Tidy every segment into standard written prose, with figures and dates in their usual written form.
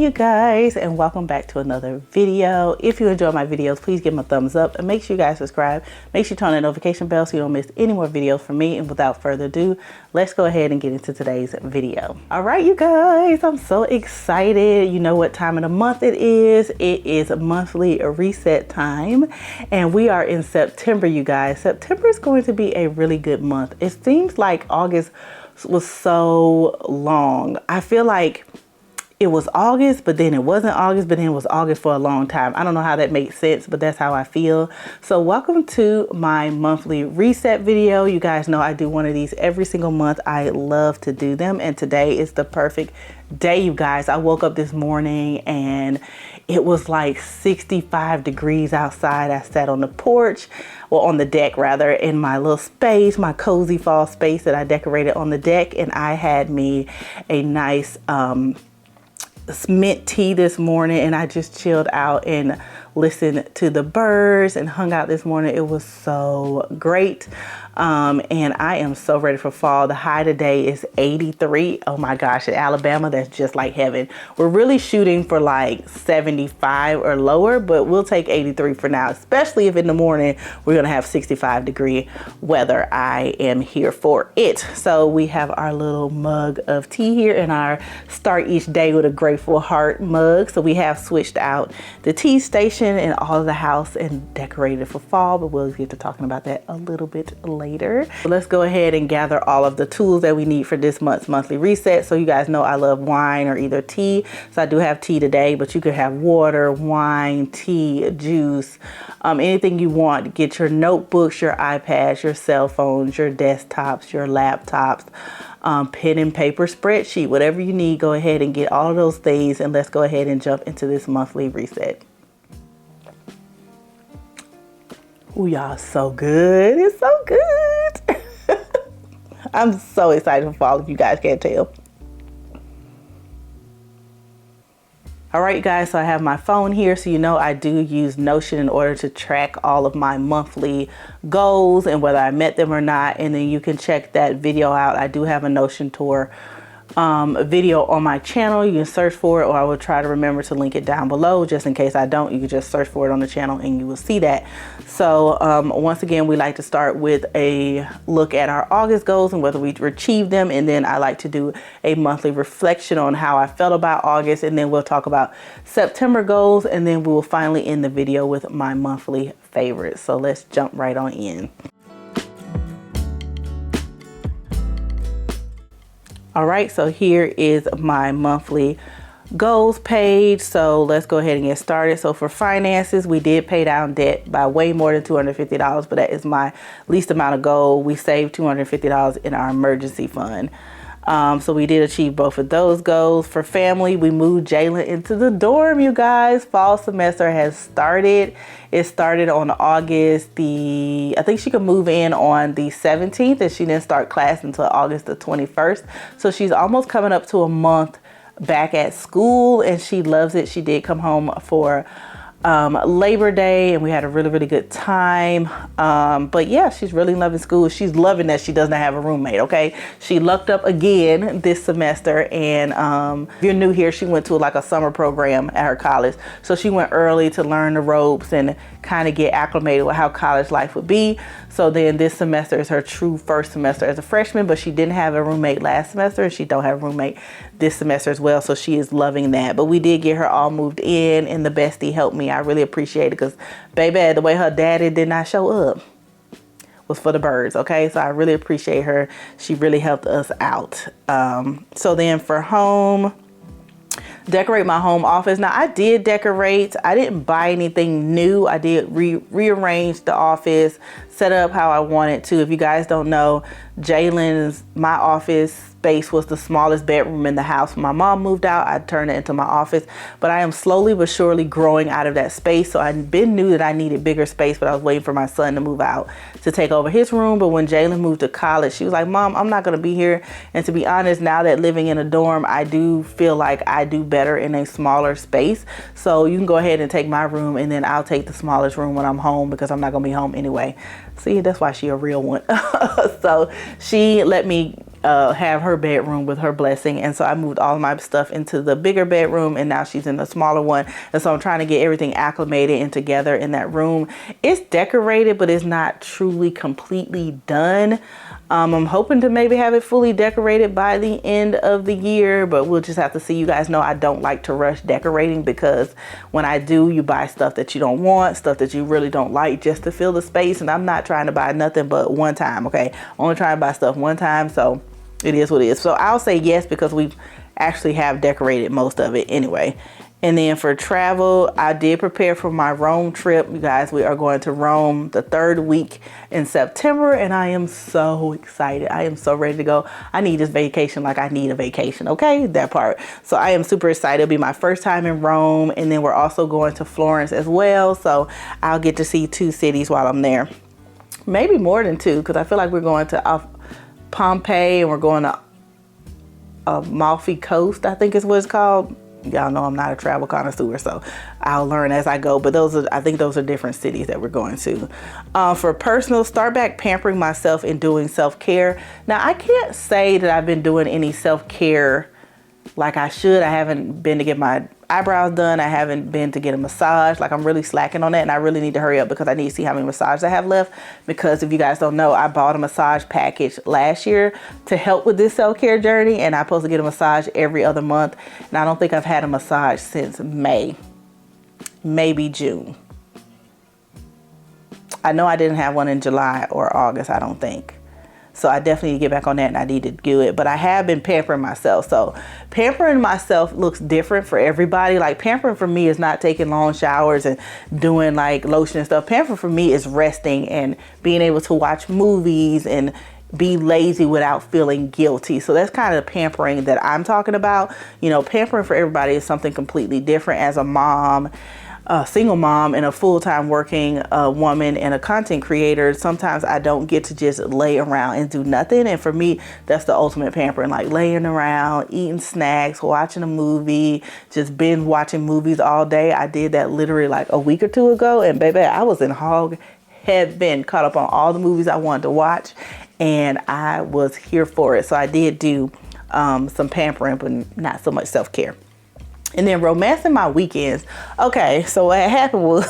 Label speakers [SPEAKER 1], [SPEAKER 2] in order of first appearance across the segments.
[SPEAKER 1] you guys, and welcome back to another video. If you enjoy my videos, please give them a thumbs up and make sure you guys subscribe. Make sure you turn on the notification bell so you don't miss any more videos from me. And without further ado, let's go ahead and get into today's video. All right, you guys, I'm so excited. You know what time of the month it is. It is monthly reset time, and we are in September, you guys. September is going to be a really good month. It seems like August was so long. I feel like it was August, but then it wasn't August, but then it was August for a long time. I don't know how that makes sense, but that's how I feel. So welcome to my monthly reset video. You guys know I do one of these every single month. I love to do them, and today is the perfect day, you guys. I woke up this morning and it was like 65 degrees outside. I sat on the porch, well, on the deck rather, in my little space, my cozy fall space that I decorated on the deck, and I had me a nice mint tea this morning, and I just chilled out and listened to the birds and hung out this morning. It was so great. And I am so ready for fall. The high today is 83. Oh my gosh, in Alabama, that's just like heaven. We're really shooting for like 75 or lower, but we'll take 83 for now, especially if in the morning we're gonna have 65-degree weather. I am here for it. So we have our little mug of tea here in our start each day with a grateful heart mug. So we have switched out the tea station and all of the house and decorated for fall, but we'll get to talking about that a little bit later. So let's go ahead and gather all of the tools that we need for this month's monthly reset. So you guys know I love wine or either tea. So I do have tea today, but you could have water, wine, tea, juice, anything you want. Get your notebooks, your iPads, your cell phones, your desktops, your laptops, pen and paper, spreadsheet, whatever you need. Go ahead and get all of those things, and let's go ahead and jump into this monthly reset. Oh, y'all, so good. It's so good. I'm so excited for fall, if you guys can't tell. All right, you guys, so I have my phone here. So you know I do use Notion in order to track all of my monthly goals and whether I met them or not. And then you can check that video out. I do have a Notion tour video on my channel. You can search for it, or I will try to remember to link it down below. Just in case I don't, you can just search for it on the channel and you will see that. So once again, we like to start with a look at our August goals and whether we achieved them, and then I like to do a monthly reflection on how I felt about August, and then we'll talk about September goals, and then we will finally end the video with my monthly favorites. So let's jump right on in. All right, so here is my monthly goals page. So let's go ahead and get started. So for finances, we did pay down debt by way more than $250, but that is my least amount of goal. We saved $250 in our emergency fund. So we did achieve both of those goals. For family, we moved JALYNN into the dorm, you guys. Fall semester has started. It started on August I think she could move in on the 17th, and she didn't start class until August the 21st. So she's almost coming up to a month back at school, and she loves it. She did come home for Labor Day, and we had a really good time. But yeah, she's really loving school. She's loving that she doesn't have a roommate. Okay, she lucked up again this semester, and if you're new here, she went to like a summer program at her college, so she went early to learn the ropes and kind of get acclimated with how college life would be. So then this semester is her true first semester as a freshman, but she didn't have a roommate last semester, and she don't have a roommate this semester as well. So she is loving that. But we did get her all moved in, and the bestie helped me. I really appreciate it, because baby, the way her daddy did not show up was for the birds. Okay, so I really appreciate her. She really helped us out. So then for home, decorate my home office. Now I did decorate. I didn't buy anything new. I did rearrange the office, set up how I wanted to. If you guys don't know, my office space was the smallest bedroom in the house. When my mom moved out, I turned it into my office, but I am slowly but surely growing out of that space. So I knew that I needed bigger space, but I was waiting for my son to move out to take over his room. But when JALYNN moved to college, she was like, Mom, I'm not going to be here. And to be honest, now that living in a dorm, I do feel like I do better in a smaller space. So you can go ahead and take my room, and then I'll take the smallest room when I'm home, because I'm not going to be home anyway. See, that's why she a real one. So she let me have her bedroom with her blessing. And so I moved all of my stuff into the bigger bedroom, and now she's in the smaller one. And so I'm trying to get everything acclimated and together in that room. It's decorated, but it's not truly completely done. I'm hoping to maybe have it fully decorated by the end of the year, but we'll just have to see. You guys know I don't like to rush decorating, because when I do, you buy stuff that you don't want, stuff that you really don't like, just to fill the space. And I'm not trying to buy nothing but one time, okay? Only trying to buy stuff one time, so it is what it is. So I'll say yes, because we actually have decorated most of it anyway. And then for travel, I did prepare for my Rome trip. You guys, we are going to Rome the 3rd week in September, and I am so excited. I am so ready to go. I need this vacation like I need a vacation, okay? That part. So I am super excited. It'll be my first time in Rome, and then we're also going to Florence as well. So I'll get to see 2 cities while I'm there. Maybe more than 2, because I feel like we're going to Pompeii, and we're going to Amalfi Coast, I think is what it's called. Y'all know I'm not a travel connoisseur, so I'll learn as I go. But I think those are different cities that we're going to. For personal, start back pampering myself and doing self-care. Now, I can't say that I've been doing any self-care like I should. I haven't been to get my eyebrows done. I haven't been to get a massage. Like, I'm really slacking on that, and I really need to hurry up, because I need to see how many massages I have left. Because if you guys don't know, I bought a massage package last year to help with this self-care journey, and I'm supposed to get a massage every other month, and I don't think I've had a massage since May, maybe June. I know I didn't have one in July or August, I don't think. So I definitely need to get back on that, and I need to do it. But I have been pampering myself. So pampering myself looks different for everybody. Like, pampering for me is not taking long showers and doing like lotion and stuff. Pampering for me is resting and being able to watch movies and be lazy without feeling guilty. So that's kind of the pampering that I'm talking about. You know, pampering for everybody is something completely different. As a mom, a single mom, and a full-time working woman, and a content creator, sometimes I don't get to just lay around and do nothing. And for me, that's the ultimate pampering, like laying around, eating snacks, watching a movie, just binge watching movies all day. I did that literally like a week or 2 ago, and baby, I was in hog heaven, caught up on all the movies I wanted to watch, and I was here for it. So I did do some pampering, but not so much self-care. And then romancing my weekends. Okay, so what happened was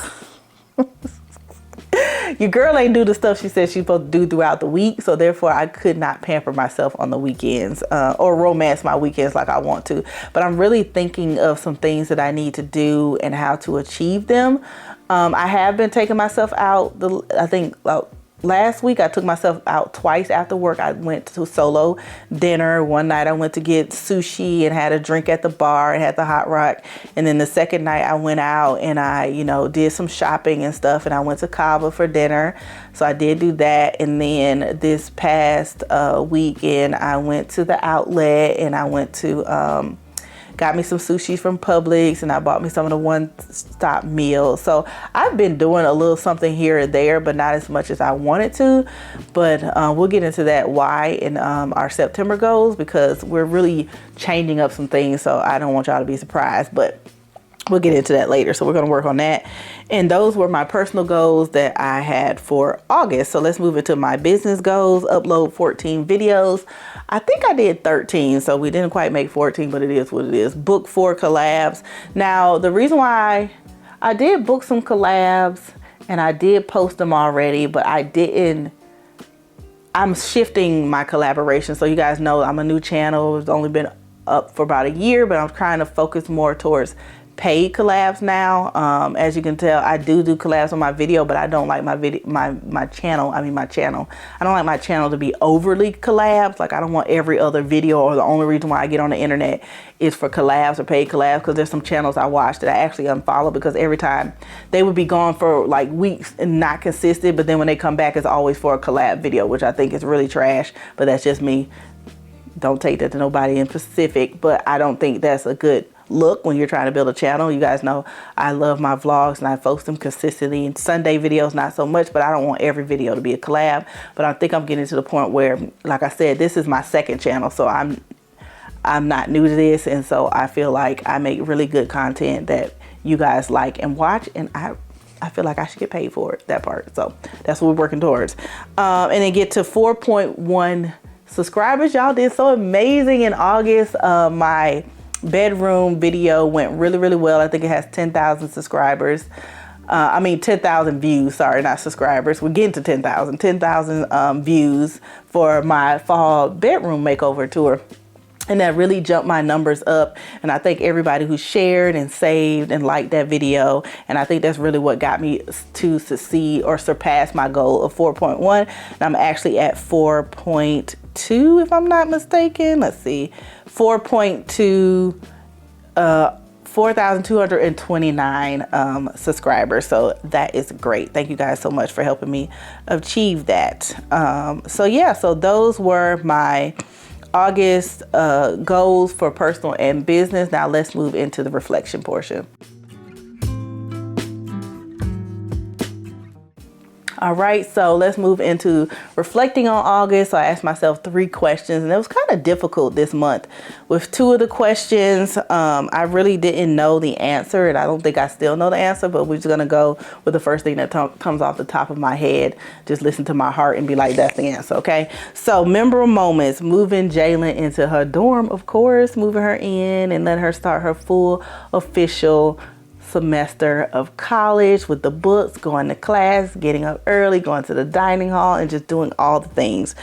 [SPEAKER 1] your girl ain't do the stuff she said she's supposed to do throughout the week. So therefore, I could not pamper myself on the weekends or romance my weekends like I want to. But I'm really thinking of some things that I need to do and how to achieve them. I have been taking myself out. I think last week I took myself out twice after work. I went to solo dinner. One night I went to get sushi and had a drink at the bar and had the Hot Rock. And then the second night I went out and I, did some shopping and stuff, and I went to Cava for dinner. So I did do that. And then this past weekend I went to the outlet, and I went to got me some sushi from Publix, and I bought me some of the one-stop meals. So I've been doing a little something here and there, but not as much as I wanted to. But we'll get into that why in our September goals, because we're really changing up some things. So I don't want y'all to be surprised, but we'll get into that later. So we're going to work on that. And those were my personal goals that I had for August. So let's move into my business goals. Upload 14 videos. I think I did 13, so we didn't quite make 14, but it is what it is. Book 4 collabs. Now, the reason why I did book some collabs and I did post them already, but I didn't. I'm shifting my collaboration. So you guys know I'm a new channel. It's only been up for about a year, but I'm trying to focus more towards paid collabs now. As you can tell, I do collabs on my video, but I don't like my channel. I don't like my channel to be overly collabs. Like, I don't want every other video, or the only reason why I get on the internet is for collabs or paid collabs, because there's some channels I watch that I actually unfollow, because every time they would be gone for like weeks and not consistent, but then when they come back, it's always for a collab video, which I think is really trash. But that's just me. Don't take that to nobody in specific, but I don't think that's a good look when you're trying to build a channel. You guys know I love my vlogs and I post them consistently, and Sunday videos not so much, but I don't want every video to be a collab. But I think I'm getting to the point where, like I said, this is my second channel, so I'm not new to this, and so I feel like I make really good content that you guys like and watch, and I feel like I should get paid for it, that part. So that's what we're working towards. And then get to 4.1 subscribers. Y'all did so amazing in August. My bedroom video went really, really well. I think it has 10,000 subscribers. 10,000 views. Sorry, not subscribers. We're getting to 10,000 views for my fall bedroom makeover tour. And that really jumped my numbers up. And I thank everybody who shared and saved and liked that video. And I think that's really what got me to succeed or surpass my goal of 4.1. And I'm actually at 4.2, if I'm not mistaken. Let's see, 4.2, 4,229 subscribers. So that is great. Thank you guys so much for helping me achieve that. So those were my August goals for personal and business. Now let's move into the reflection portion. All right, so let's move into reflecting on August. So I asked myself 3 questions, and it was kind of difficult this month. With 2 of the questions, I really didn't know the answer, and I don't think I still know the answer, but we're just gonna go with the first thing that comes off the top of my head. Just listen to my heart and be like, that's the answer, okay? So memorable moments, moving JALYNN into her dorm, of course, moving her in and letting her start her full official semester of college with the books, going to class, getting up early, going to the dining hall, and just doing all the things.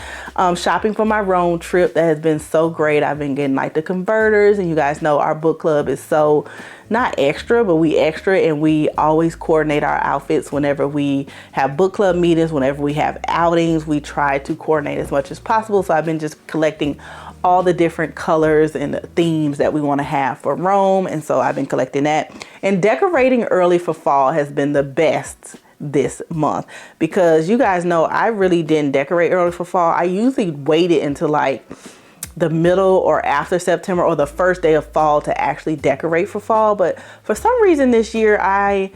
[SPEAKER 1] Shopping for my Rome trip, that has been so great. I've been getting like the converters, and you guys know our book club is so not extra, but we extra, and we always coordinate our outfits whenever we have book club meetings, whenever we have outings. We try to coordinate as much as possible. So I've been just collecting all the different colors and themes that we want to have for Rome. And so I've been collecting that. And decorating early for fall has been the best this month, because you guys know I really didn't decorate early for fall. I usually waited until like the middle or after September or the first day of fall to actually decorate for fall. But for some reason this year, I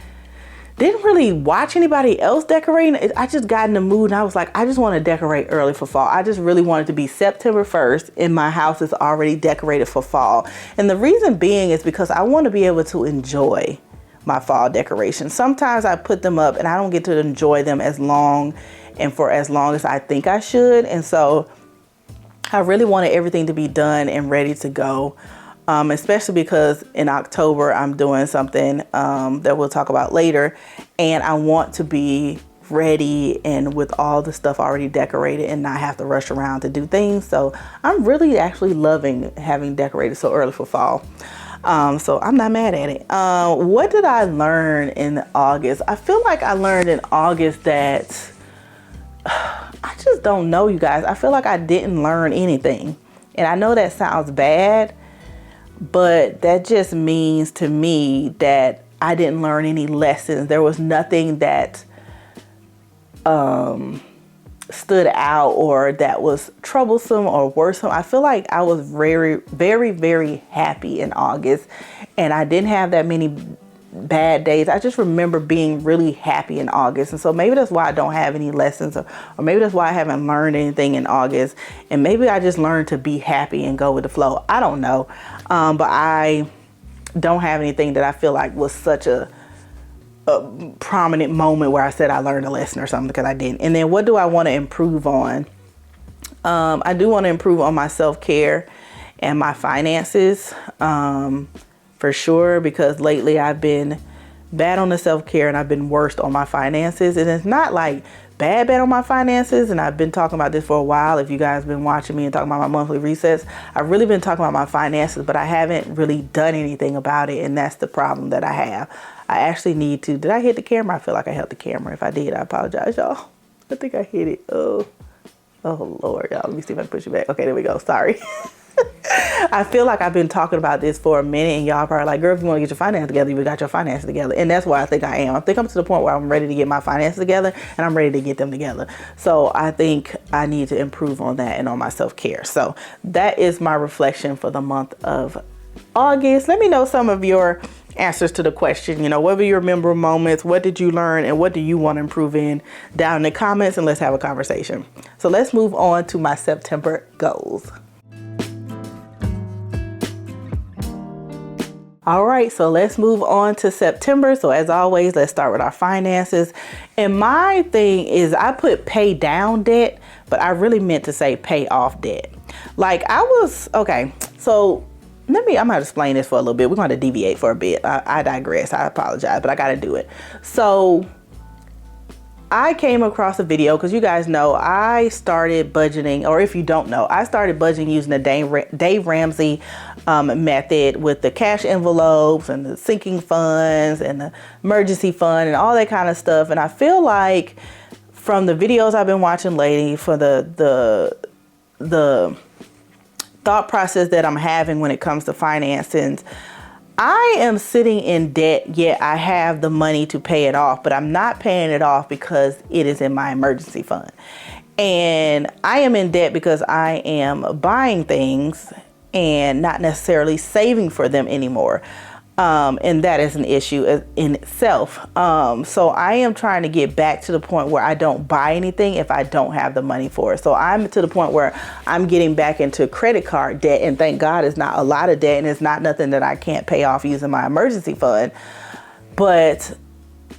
[SPEAKER 1] didn't really watch anybody else decorating. I just got in the mood, and I was like, I just want to decorate early for fall. I just really wanted to be September 1st and my house is already decorated for fall. And the reason being is because I want to be able to enjoy my fall decorations. Sometimes I put them up and I don't get to enjoy them as long and for as long as I think I should. And so I really wanted everything to be done and ready to go. Especially because in October, I'm doing something that we'll talk about later, and I want to be ready and with all the stuff already decorated and not have to rush around to do things. So I'm really actually loving having decorated so early for fall. So I'm not mad at it. What did I learn in August? I feel like I learned in August that I just don't know, you guys. I feel like I didn't learn anything. And I know that sounds bad, but that just means to me that I didn't learn any lessons. There was nothing that stood out or that was troublesome or worrisome. I feel like I was very, very, very happy in August, and I didn't have that many bad days. I just remember being really happy in August. And so maybe that's why I don't have any lessons, or maybe that's why I haven't learned anything in August. And maybe I just learned to be happy and go with the flow. I don't know. But I don't have anything that I feel like was such a prominent moment where I said I learned a lesson or something, because I didn't. And then what do I want to improve on? I do want to improve on my self-care and my finances. For sure, because lately I've been bad on the self-care and I've been worse on my finances. And it's not like bad on my finances, and I've been talking about this for a while. If you guys been watching me and talking about my monthly resets, I've really been talking about my finances, but I haven't really done anything about it. And that's the problem that I have. I actually need to. Did I hit the camera? I feel like I hit the camera. If I did, I apologize, y'all. I think I hit it. Oh Lord, y'all. Let me see if I can push it back. Okay, there we go. Sorry. I feel like I've been talking about this for a minute, and y'all probably like, girl, if you want to get your finances together, you got your finances together. And that's why I think I am. I think I'm to the point where I'm ready to get my finances together, and I'm ready to get them together. So I think I need to improve on that and on my self-care. So that is my reflection for the month of August. Let me know some of your answers to the question. You know, what were your memorable moments? What did you learn? And what do you want to improve in down in the comments? And let's have a conversation. So let's move on to my September goals. All right, so let's move on to September. So as always, let's start with our finances. And my thing is I put pay down debt, but I really meant to say pay off debt. Like okay, so I'm going to explain this for a little bit. We're going to deviate for a bit. I digress. I apologize, but I got to do it. So I came across a video because you guys know I started budgeting, or if you don't know, I started budgeting using the Dave Ramsey method with the cash envelopes and the sinking funds and the emergency fund and all that kind of stuff. And I feel like from the videos I've been watching lately, for the thought process that I'm having when it comes to financing, I am sitting in debt, yet I have the money to pay it off, but I'm not paying it off because it is in my emergency fund. And I am in debt because I am buying things and not necessarily saving for them anymore. And that is an issue in itself. So I am trying to get back to the point where I don't buy anything if I don't have the money for it. So I'm to the point where I'm getting back into credit card debt, and thank God it's not a lot of debt and it's not nothing that I can't pay off using my emergency fund. But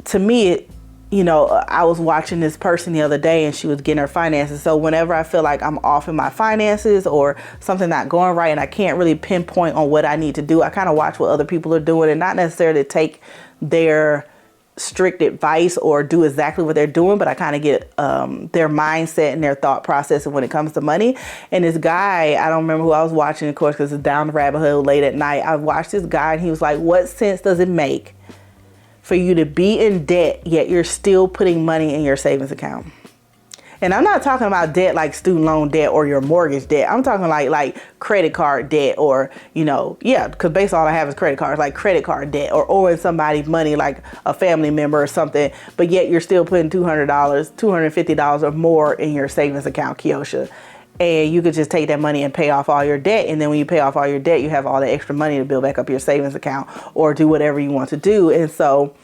[SPEAKER 1] to me, I was watching this person the other day and she was getting her finances. So whenever I feel like I'm off in my finances or something not going right and I can't really pinpoint on what I need to do, I kind of watch what other people are doing and not necessarily take their strict advice or do exactly what they're doing, but I kind of get their mindset and their thought process when it comes to money. And this guy, I don't remember who I was watching, of course, because it's down the rabbit hole late at night. I watched this guy and he was like, what sense does it make for you to be in debt, yet you're still putting money in your savings account? And I'm not talking about debt like student loan debt or your mortgage debt. I'm talking like credit card debt, or, because basically all I have is credit cards, like credit card debt, or owing somebody money like a family member or something, but yet you're still putting $200, $250 or more in your savings account, Kiosha. And you could just take that money and pay off all your debt. And then when you pay off all your debt, you have all the extra money to build back up your savings account or do whatever you want to do. And so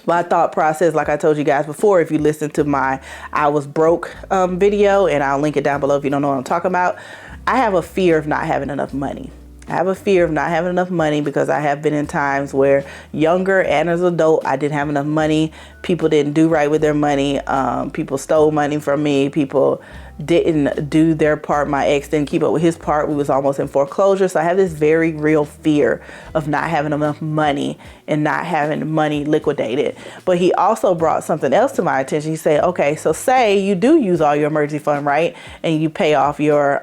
[SPEAKER 1] my thought process, like I told you guys before, if you listen to my I Was Broke video, and I'll link it down below if you don't know what I'm talking about, I have a fear of not having enough money. I have a fear of not having enough money because I have been in times where younger and as an adult, I didn't have enough money. People didn't do right with their money. People stole money from me. People didn't do their part. My ex didn't keep up with his part. We was almost in foreclosure. So I have this very real fear of not having enough money and not having money liquidated. But he also brought something else to my attention. He said, okay, so say you do use all your emergency fund, right? And you pay off your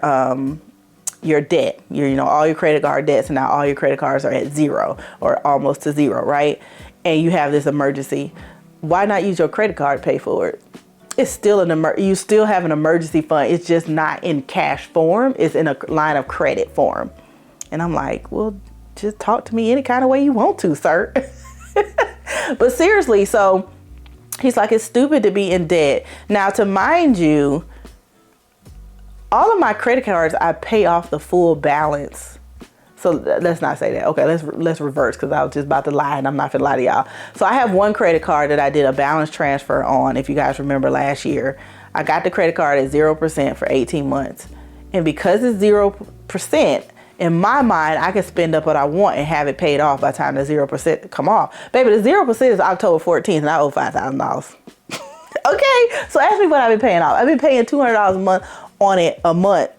[SPEAKER 1] debt, all your credit card debts, and now all your credit cards are at zero or almost to zero, right? And you have this emergency. Why not use your credit card to pay for it? It's still you still have an emergency fund. It's just not in cash form. It's in a line of credit form. And I'm like, well, just talk to me any kind of way you want to, sir. But seriously, so he's like, it's stupid to be in debt. Now, to mind you, all of my credit cards, I pay off the full balance. So let's not say that. Okay, let's reverse, because I was just about to lie and I'm not gonna lie to y'all. So I have one credit card that I did a balance transfer on. If you guys remember last year, I got the credit card at 0% for 18 months. And because it's 0%, in my mind, I can spend up what I want and have it paid off by the time the 0% come off. Baby, the 0% is October 14th and I owe $5,000. Okay, so ask me what I've been paying off. I've been paying $200 a month on it a month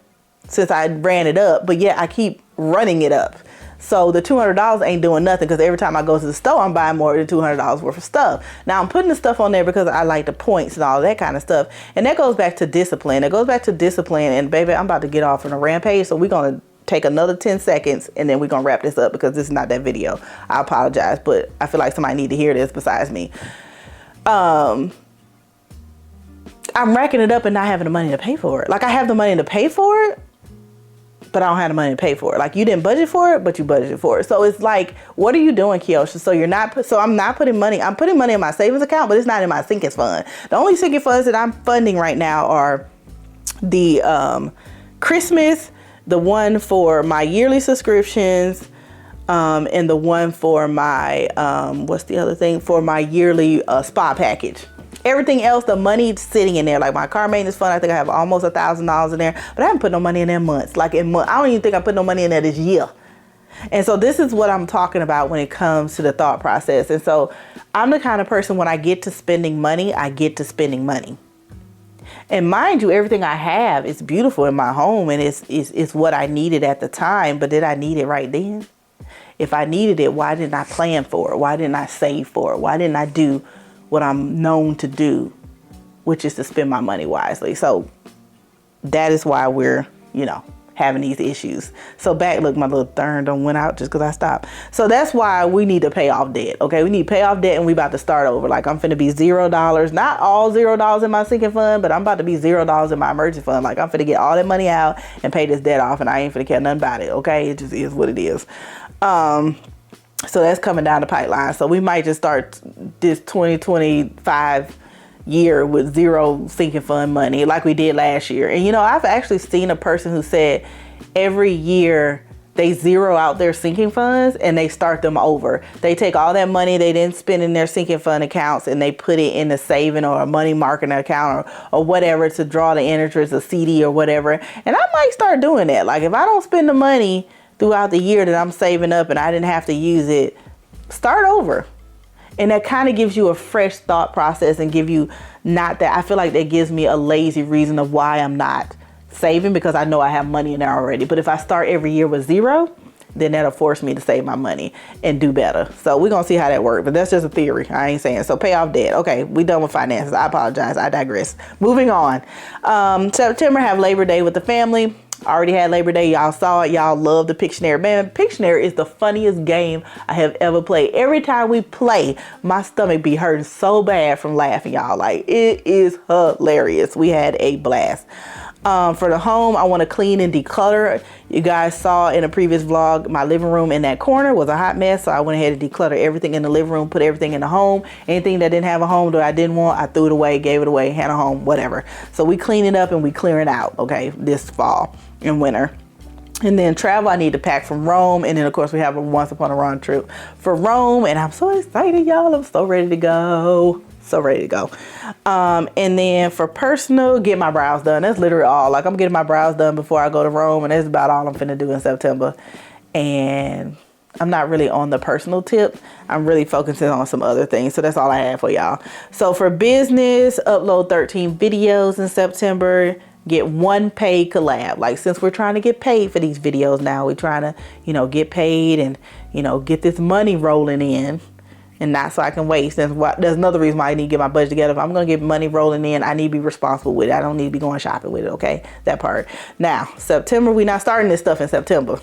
[SPEAKER 1] since I ran it up, but yet I keep running it up. So the $200 ain't doing nothing, because every time I go to the store, I'm buying more than $200 worth of stuff. Now I'm putting the stuff on there because I like the points and all that kind of stuff. And that goes back to discipline. It goes back to discipline. And baby, I'm about to get off on a rampage. So we're going to take another 10 seconds and then we're going to wrap this up, because this is not that video. I apologize, but I feel like somebody need to hear this besides me. I'm racking it up and not having the money to pay for it. Like, I have the money to pay for it, but I don't have the money to pay for it. Like, you didn't budget for it, but you budgeted for it. So it's like, what are you doing, Kiosha? So I'm not putting money. I'm putting money in my savings account, but it's not in my sinking fund. The only sinking funds that I'm funding right now are the Christmas, the one for my yearly subscriptions, and the one for my what's the other thing, for my yearly spa package. Everything else, the money's sitting in there. Like my car maintenance fund, I think I have almost $1,000 in there, but I haven't put no money in there in months. I don't even think I put no money in there this year. And so this is what I'm talking about when it comes to the thought process. And so I'm the kind of person, when I get to spending money, I get to spending money. And mind you, everything I have is beautiful in my home, and it's what I needed at the time. But did I need it right then? If I needed it, why didn't I plan for it? Why didn't I save for it? Why didn't I do what I'm known to do, which is to spend my money wisely? So that is why we're, having these issues. So back, look, my little thorn done went out just because I stopped. So that's why we need to pay off debt. Okay, we need to pay off debt, and we about to start over. Like, I'm finna be $0, not all $0 in my sinking fund, but I'm about to be $0 in my emergency fund. Like, I'm finna get all that money out and pay this debt off, and I ain't finna care nothing about it. Okay, it just is what it is. So that's coming down the pipeline. So we might just start this 2025 year with zero sinking fund money like we did last year. And I've actually seen a person who said every year they zero out their sinking funds and they start them over. They take all that money they didn't spend in their sinking fund accounts and they put it in a saving or a money market account or whatever to draw the interest, a CD or whatever. And I might start doing that. Like, if I don't spend the money throughout the year that I'm saving up and I didn't have to use it, start over. And that kind of gives you a fresh thought process and give you not that. I feel like that gives me a lazy reason of why I'm not saving, because I know I have money in there already. But if I start every year with zero, then that'll force me to save my money and do better. So we're going to see how that works. But that's just a theory. I ain't saying. So pay off debt. Okay, we done with finances. I apologize. I digress. Moving on. September, have Labor Day with the family. Already had Labor Day. Y'all saw it. Y'all love the Pictionary. Man, Pictionary is the funniest game I have ever played. Every time we play, my stomach be hurting so bad from laughing, y'all. Like, it is hilarious. We had a blast. For the home, I want to clean and declutter. You guys saw in a previous vlog, my living room in that corner was a hot mess. So I went ahead and decluttered everything in the living room, put everything in the home. Anything that didn't have a home that I didn't want, I threw it away, gave it away, had a home, whatever. So we clean it up and we clear it out, okay, this fall and winter. And then travel, I need to pack from Rome. And then, of course, we have a Once Upon a Rome trip for Rome. And I'm so excited, y'all. I'm so ready to go. So ready to go. And then for personal, get my brows done. That's literally all. Like, I'm getting my brows done before I go to Rome. And that's about all I'm finna do in September. And I'm not really on the personal tip. I'm really focusing on some other things. So that's all I have for y'all. So for business, upload 13 videos in September. Get one paid collab. Like, since we're trying to get paid for these videos now, we're trying to, get paid and, get this money rolling in. And not so I can waste. There's another reason why I need to get my budget together. If I'm going to get money rolling in, I need to be responsible with it. I don't need to be going shopping with it, okay? That part. Now, September, we're not starting this stuff in September.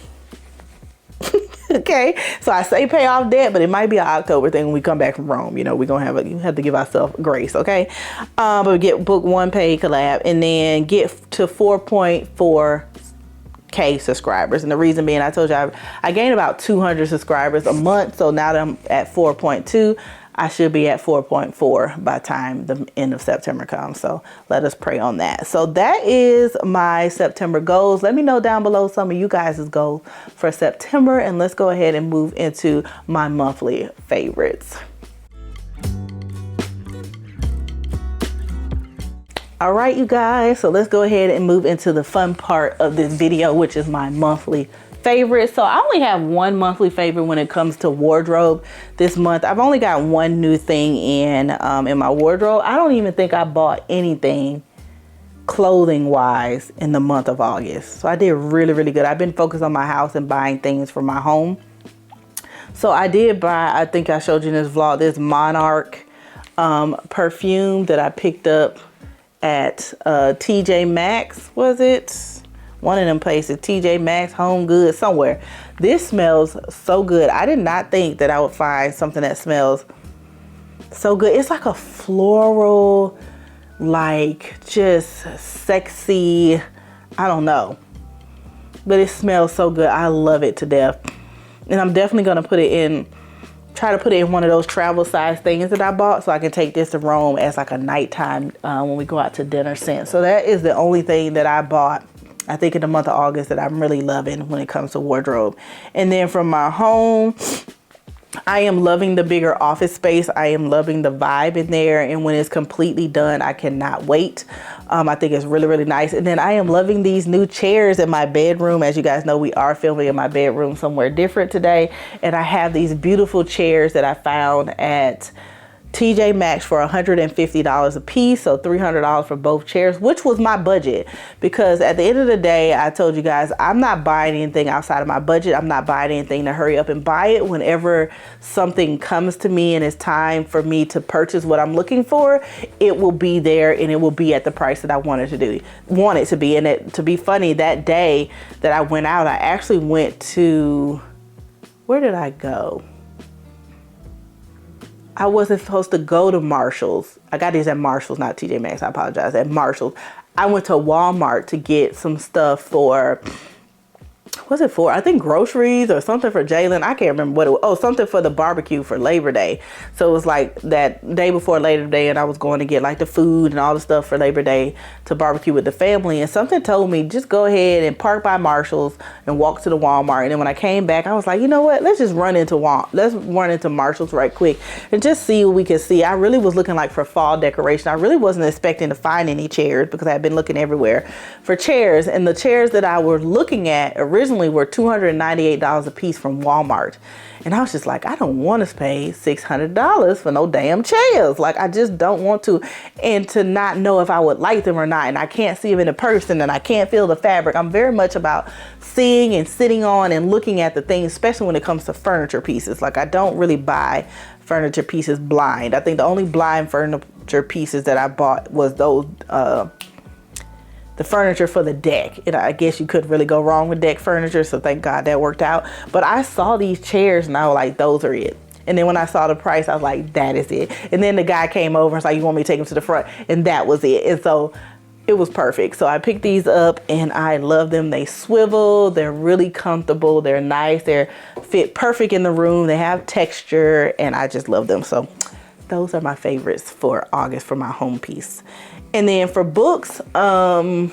[SPEAKER 1] Okay? So I say pay off debt, but it might be an October thing when we come back from Rome. We're going to have to give ourselves grace, okay? But book one paid collab and then get to 4.4K subscribers. And the reason being, I told you I gained about 200 subscribers a month. So now that I'm at 4.2, I should be at 4.4 by the time the end of September comes. So let us pray on that. So that is my September goals. Let me know down below some of you guys' goals for September, and let's go ahead and move into my monthly favorites. All right, you guys, so let's go ahead and move into the fun part of this video, which is my monthly favorite. So I only have one monthly favorite when it comes to wardrobe this month. I've only got one new thing in my wardrobe. I don't even think I bought anything clothing wise in the month of August. So I did really, really good. I've been focused on my house and buying things for my home. So I did buy, I think I showed you in this vlog, this Monarch perfume that I picked up at TJ Maxx, was it? One of them places, TJ Maxx, Home Goods, somewhere. This smells so good. I did not think that I would find something that smells so good. It's like a floral, like just sexy, I don't know. But it smells so good. I love it to death. And I'm definitely gonna try to put it in one of those travel size things that I bought so I can take this to Rome as like a nighttime when we go out to dinner scent. So that is the only thing that I bought, I think, in the month of August that I'm really loving when it comes to wardrobe. And then from my home, I am loving the bigger office space. I am loving the vibe in there. And when it's completely done, I cannot wait. I think it's really, really nice. And then I am loving these new chairs in my bedroom. As you guys know, we are filming in my bedroom somewhere different today. And I have these beautiful chairs that I found at TJ Maxx for $150 a piece, so $300 for both chairs, which was my budget, because at the end of the day, I told you guys, I'm not buying anything outside of my budget. I'm not buying anything to hurry up and buy it. Whenever something comes to me and it's time for me to purchase what I'm looking for, it will be there and it will be at the price that I want it to be. And it, to be funny, that day that I went out, I actually went to, where did I go? I wasn't supposed to go to Marshall's. I got these at Marshall's, not TJ Maxx. I apologize. At Marshall's. I went to Walmart to get some stuff for, what's it for? I think groceries or something for JALYNN. I can't remember what it was. Oh, something for the barbecue for Labor Day. So it was like that day before Labor Day, and I was going to get like the food and all the stuff for Labor Day to barbecue with the family. And something told me, just go ahead and park by Marshall's and walk to the Walmart. And then when I came back, I was like, you know what? Let's just run into Marshall's right quick and just see what we can see. I really was looking like for fall decoration. I really wasn't expecting to find any chairs because I had been looking everywhere for chairs. And the chairs that I was looking at originally were $298 a piece from Walmart. And I was just like, I don't want to pay $600 for no damn chairs. Like, I just don't want to. And to not know if I would like them or not. And I can't see them in person and I can't feel the fabric. I'm very much about seeing and sitting on and looking at the things, especially when it comes to furniture pieces. Like, I don't really buy furniture pieces blind. I think the only blind furniture pieces that I bought was those, the furniture for the deck. And I guess you couldn't really go wrong with deck furniture, so thank God that worked out. But I saw these chairs and I was like, those are it. And then when I saw the price, I was like, that is it. And then the guy came over and was like, you want me to take him to the front? And that was it. And so it was perfect. So I picked these up and I love them. They swivel, they're really comfortable, they're nice, they fit perfect in the room, they have texture, and I just love them. So those are my favorites for August for my home piece. And then for books, like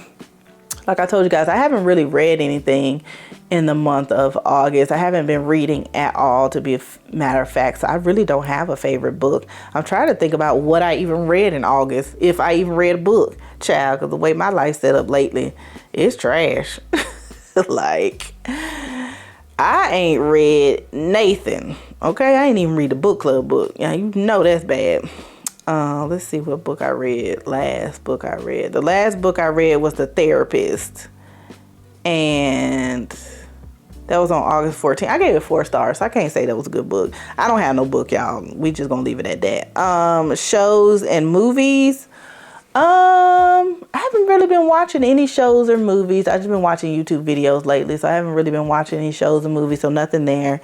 [SPEAKER 1] I told you guys, I haven't really read anything in the month of August. I haven't been reading at all, to be a matter of fact. So I really don't have a favorite book. I'm trying to think about what I even read in August, if I even read a book, child, because the way my life's set up lately, it's trash. Like, I ain't read Nathan. Okay, I ain't even read the book club book. Yeah, you know that's bad. Let's see what book I read. Last book I read. The last book I read was The Therapist. And that was on August 14th. I gave it 4 stars, so I can't say that was a good book. I don't have no book, y'all. We just gonna leave it at that. Shows and movies. I haven't really been watching any shows or movies. I've just been watching YouTube videos lately, so I haven't really been watching any shows or movies, so nothing there.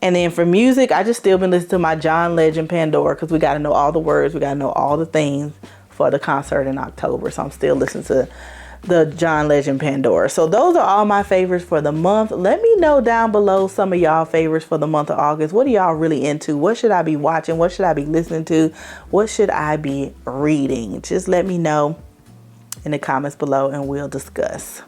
[SPEAKER 1] And then for music, I just still been listening to my John Legend Pandora, because we got to know all the words. We got to know all the things for the concert in October. So I'm still listening to the John Legend Pandora. So those are all my favorites for the month. Let me know down below some of y'all favorites for the month of August. What are y'all really into? What should I be watching? What should I be listening to? What should I be reading? Just let me know in the comments below and we'll discuss.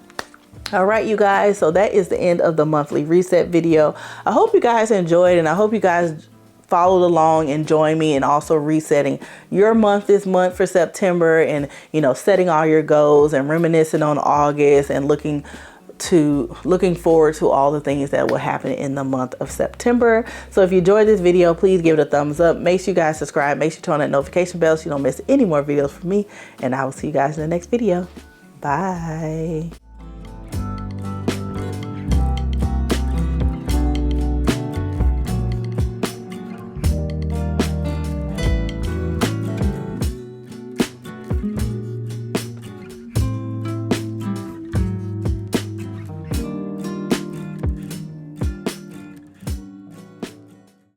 [SPEAKER 1] All right, you guys, so that is the end of the monthly reset video. I hope you guys enjoyed, and I hope you guys followed along and join me in also resetting your month this month for September, and, you know, setting all your goals and reminiscing on August and looking forward to all the things that will happen in the month of September. So if you enjoyed this video, please give it a thumbs up. Make sure you guys subscribe. Make sure you turn on that notification bell so you don't miss any more videos from me, and I will see you guys in the next video. Bye.